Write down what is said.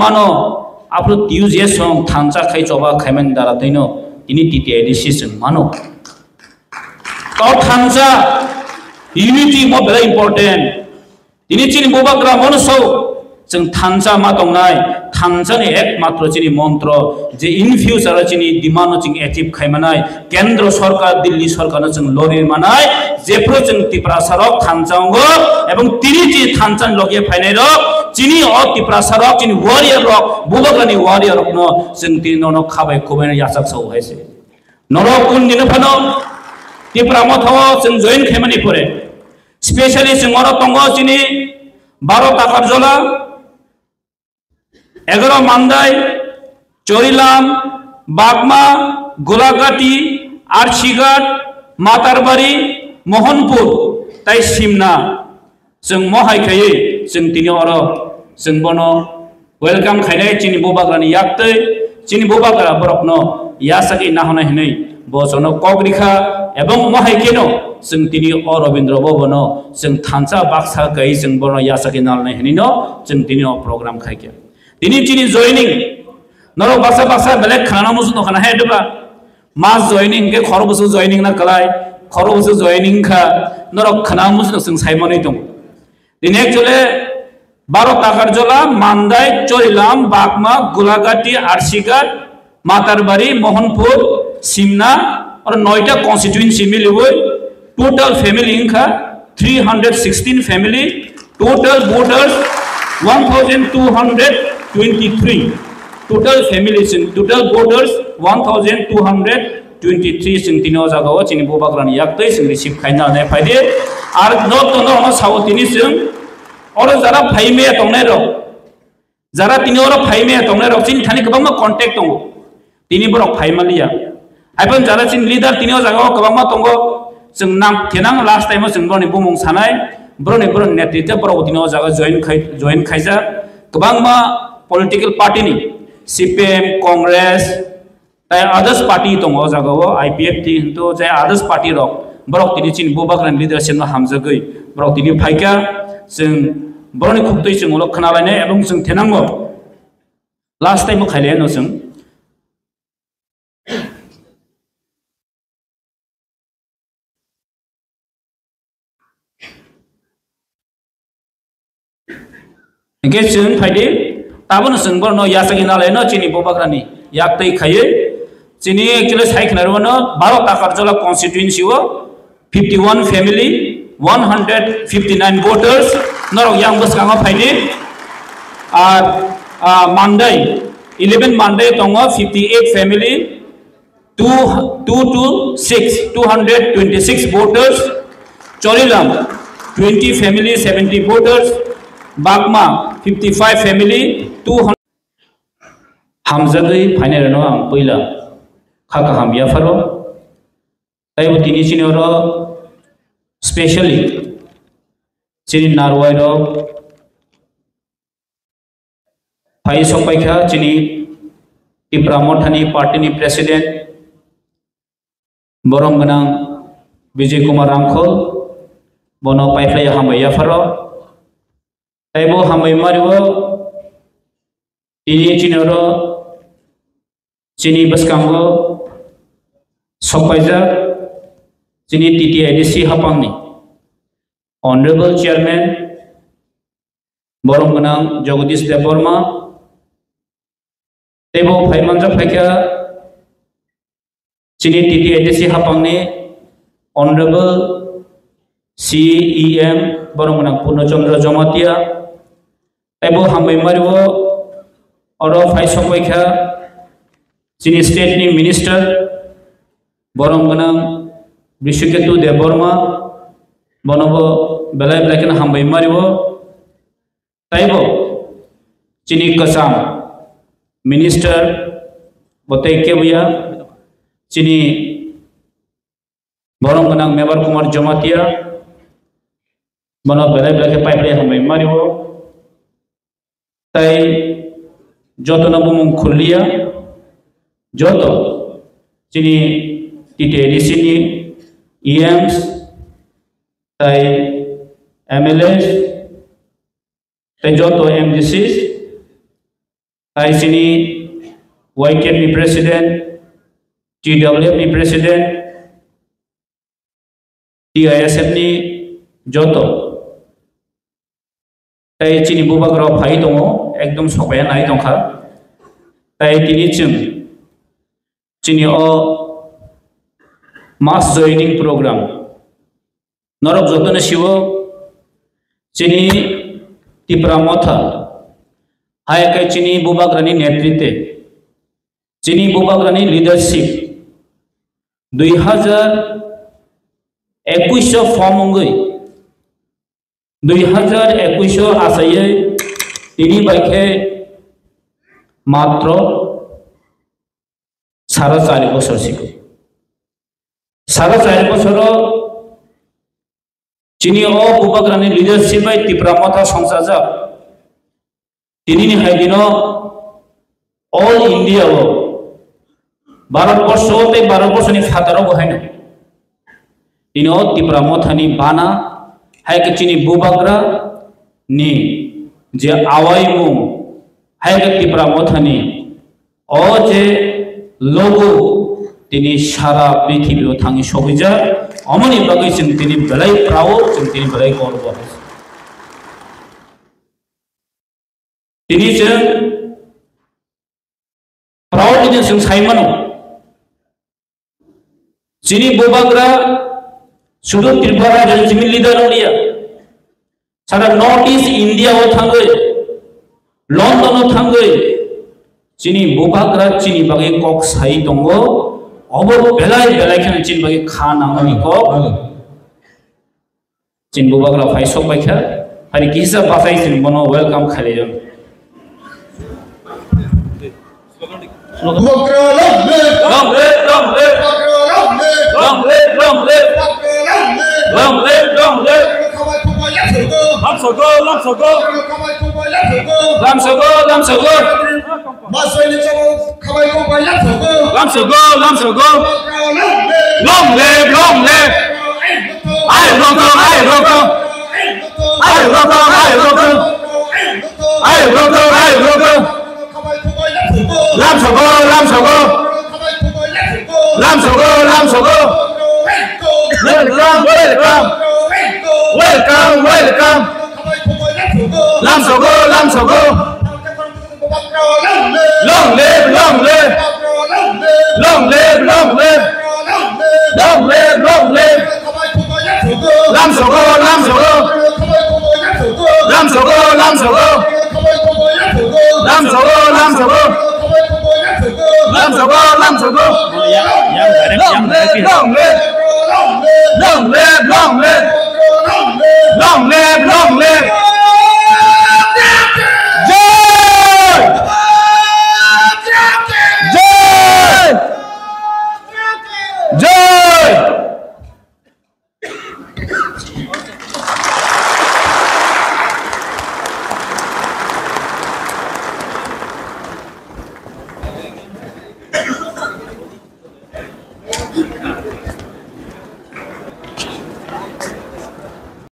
mano apro tiu je song thancha khai choba khaiman dara taino tini TTIDC sing mano to thancha unity mo very important tini chini boba gra mono so जों थांचा मा दंनाय थांचानि एकमात्र चिनि मंत्र जे in future Chini demand चिं achieve खायमानाय केंद्र सरकार दिल्ली सरकार जों लरि मानाय जेफ्रो जों तिप्रा सरक थांचांगो एवं तिनि चि थांचान लगे फायनाय र चिनि अ तिप्रा सरक चिनि वॉरियर रक बुबग्रानि वॉरियर रक न जों तिननो खाबाय खोबाय यासाक सौ हायसे नरो कुन दिन फनो तिप्रा मथाव जों जॉइन खायमानि परे स्पेशली जों अर तंग चिनि 12 टाकार जला 11 मांदाई चोरीलाम बागमा गोलाघाटी आरशिगाट मातारबारी मोहनपुर ताई सिमना जों महायखायै जों तिनि अर जों बनो वेलकाम खायनाय चिनि बोबाग्रानि याक्तै चिनि बोबाग्रा बरकनो यासाखै नाहनाय हनै बसनो कग्रिखा एवं महायखेनो जों तिनि अरविंद्र भवनो जों थांचा बाक्सा गै जों बनो यासाखै नालनाय हनैनो जों तिनि प्रोग्राम खायके तिनी चिनी जॉइनिंग नरो बासा बासा बेलेग खाना मुसु खाना है दबा मास जॉइनिंग के खरबसु जॉइनिंग ना कलाय खरबसु जॉइनिंग खा नरो खाना मुसु जों सायमनै दं दिने एक्चुअली 12 टाकार जला मानदाय चोरीलाम बागमा गोलाघाटी आरशिगाट मातारबारी मोहनपुर सिमना और 9टा कॉन्स्टिट्यूएंसी मिलिवै टोटल फैमिली इनका 316 family total voters 1223 total families in total voters 1223 sing tino jagaw chini bobagran yaktei sing receive khaina ne phaide ar not no ma sawtini sing or jara phaime tongnai ro jara tini oro phaime tongnai ro chin thani kabang ma contact tongo tini borok phaimalia aipon jara chin leader tini jagaw kabang ma tongo sing nam thenang last time sing broni bumung sanai broni netritya borok tini jaga join khaija kabang ma political party ni CPM Congress tai others party tong o jagao IPF ti to jai others party rok borok tini chin bobagran leadership ma hamjagoi borok tini phaika जों boroni khuptoi जों ulok khnalaine ebong जों thenango last time khaile no जों engage जों फाइदे ताबनो जों बरनो यासगि नालाय न चिनि बबाग्रानि याक्तै खायै चिनि actually साइखनारनो 12 टाकार जला कॉन्स्टिट्यूएंसी वो 51 फैमिली 159 वोटर्स नरो यांग बसगांगा फाइदे आर मानदाय 11 मानदाय दंगो 58 फैमिली 226 वोटर्स चोरीलाम 20 फैमिली 70 वोटर्स बागमा 55 फैमिली 200 हमजगै फाइनाल न आं पहिला खाका हामिया फारो ताइबो तिनि चिनिरो स्पेशली चिनि नारवाइरो फाइ सपाइखा चिनि तिप्रामथानि पार्टीनि प्रेसिडेंट बरमगनां विजय कुमार रांखल बनो पाइफ्लाय हामिया pharaoh ताइबो हामै मारिवो ini cinoro cini baskango sokpaija cini TTIDC hapangni honorable chairman boromganang Jagadish Deborma tebo phaimanja phaikha cini TTIDC hapangni honorable CEM boromganang Purnachandra Jamatia tebo hambai mariwo और phi सपाइखा चिनि स्टेटनि minister बरमगनां Bishwaketu Debbarma बनबो बेलाय बेलायखन हामबाय मारिवो ताइबो चिनि कसाम minister बतै केबुया चिनि बरमगनां member Kumar Jamatia बनो बेलाय बेलायखे पाइफ्लाय हामबाय मारिवो ताइ joto na bumung khulliya joto chini TTIDC ni EMs tai MLAs tai joto MDCs tai sini YCAT ni president, TWF ni president, TISF ni joto tai chini bubagra phai dongo ekdom sokaya nai dongkha tai tini chini o mass joining program norok jotone sibo chini tipra motha hai kai chini bubagrani netritwe chini bubagrani leadership 2021 form ongoi 2021 asaye tini baikhe matro 4.5 বছর ছিল 4.5 বছর চিনি ও বুবাগ্রানি leadership by তীব্রমতা সংসাজক তিনি নি হাইদিন all India ও ভারতবর্ষতে 12 বছরনি ফাদারও বহাইন তিনি ও তীব্রমতানি বানা হাইকে চিনি বুবাগ্রা নি যে আওয়াইমু হাইকে তীব্রমতানি ও যে logo tini sara prithibi thangi sobija amoni bagai sing tini belai proud sing tini belai gorbo tini sing proud ini sing saimano chini bobagra sudo tripura jimi leader dia sara north east india o thangai london o thangai chini bubagra chini bagi kok sai dongo obor belai belai kan chini bagi khana ngani ko chin bubagra phai sok bai kha hari kisa basai chin bono welcome khale jon long live. I rock. Welcome. Lam sogo. Long live. Lam sogo. Long live. Joy!